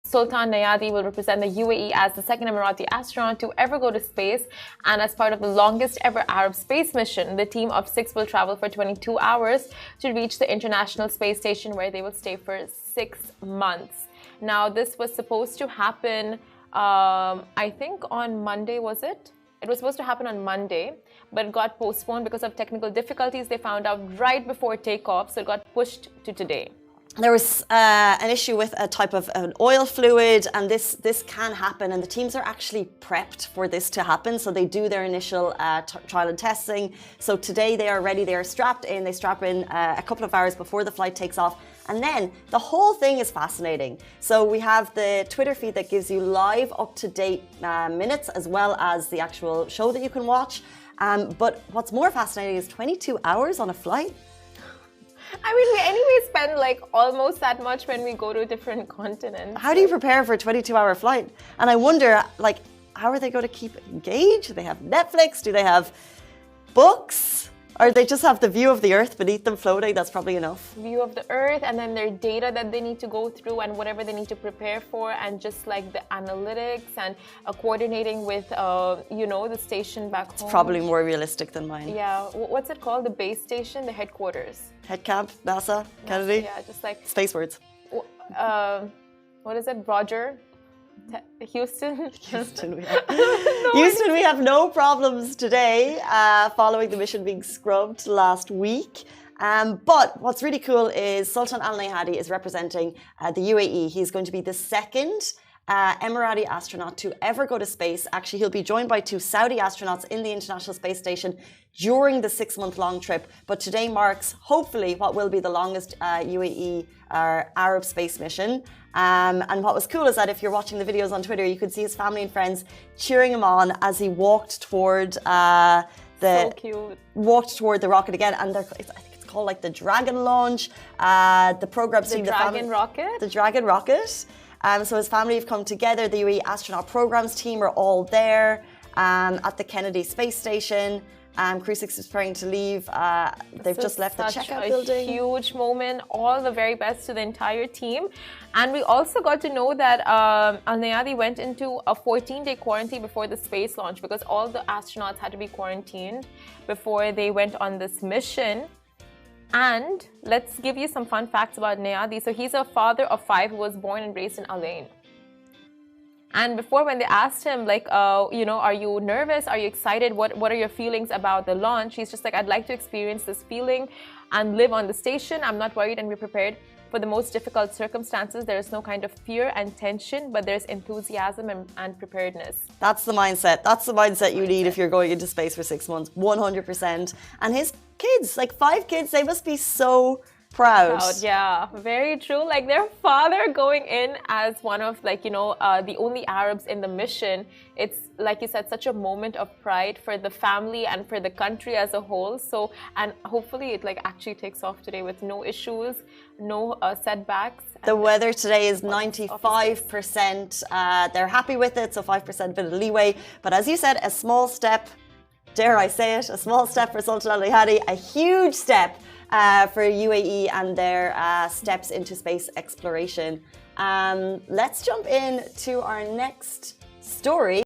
Sultan Nayadi will represent the UAE as the second Emirati astronaut to ever go to space. And as part of the longest ever Arab space mission, the team of 6 will travel for 22 hours to reach the International Space Station, where they will stay for 6 months. Now, this was supposed to happen, I think on Monday, was it? It was supposed to happen on Monday, but it got postponed because of technical difficulties they found out right before takeoff, so it got pushed to today. There was an issue with a type of an oil fluid, and this can happen, and the teams are actually prepped for this to happen. So they do their initial trial and testing. So today they are ready, they are strapped in, they strap in a couple of hours before the flight takes off. And then the whole thing is fascinating. So we have the Twitter feed that gives you live up-to-date minutes, as well as the actual show that you can watch. But what's more fascinating is 22 hours on a flight. I mean, we anyway spend like almost that much when we go to different continents. How do you prepare for a 22-hour flight? And I wonder, like, how are they going to keep engaged? Do they have Netflix? Do they have books? Or they just have the view of the earth beneath them floating? That's probably enough. View of the earth, and then their data that they need to go through and whatever they need to prepare for, and just like the analytics and coordinating with, the station back home. It's probably more realistic than mine. Yeah. What's it called? The base station, the headquarters. Head camp, NASA, Kennedy. Yeah, just like space words. What is it? Roger? Houston? Houston, we have no problems today following the mission being scrubbed last week. But what's really cool is Sultan Al Nayhadi is representing the UAE. He's going to be the second Emirati astronaut to ever go to space. Actually, he'll be joined by 2 Saudi astronauts in the International Space Station during the 6-month-long trip. But today marks, hopefully, what will be the longest UAE Arab space mission. And what was cool is that if you're watching the videos on Twitter, you could see his family and friends cheering him on as he walked toward so cute. Walked toward the rocket again. And I think it's called like the Dragon launch. The program team, the Dragon Rocket. The Dragon Rocket. So his family have come together. The UAE astronaut programs team are all there at the Kennedy Space Station. Crew 6 is preparing to leave. They've just left the checkout building. Such a huge moment. All the very best to the entire team. And we also got to know that Al Nayadi went into a 14-day quarantine before the space launch, because all the astronauts had to be quarantined before they went on this mission. And let's give you some fun facts about Nayadi. So he's a father of 5 who was born and raised in Al Ain. And before, when they asked him, like, are you nervous? Are you excited? What are your feelings about the launch? He's just like, I'd like to experience this feeling and live on the station. I'm not worried, and we're prepared for the most difficult circumstances. There is no kind of fear and tension, but there's enthusiasm and preparedness. That's the mindset. That's the mindset you need if you're going into space for 6 months, 100%. And his kids, like 5 kids, they must be so proud. Yeah, very true. Like their father going in as one of the only Arabs in the mission. It's like you said, such a moment of pride for the family and for the country as a whole. So, and hopefully it actually takes off today with no issues, no setbacks. The weather today is 95%. They're happy with it, so 5% bit of leeway. But as you said, a small step, dare I say it, a small step for Sultan Al Nayhadi, a huge step for UAE and their steps into space exploration. Let's jump in to our next story.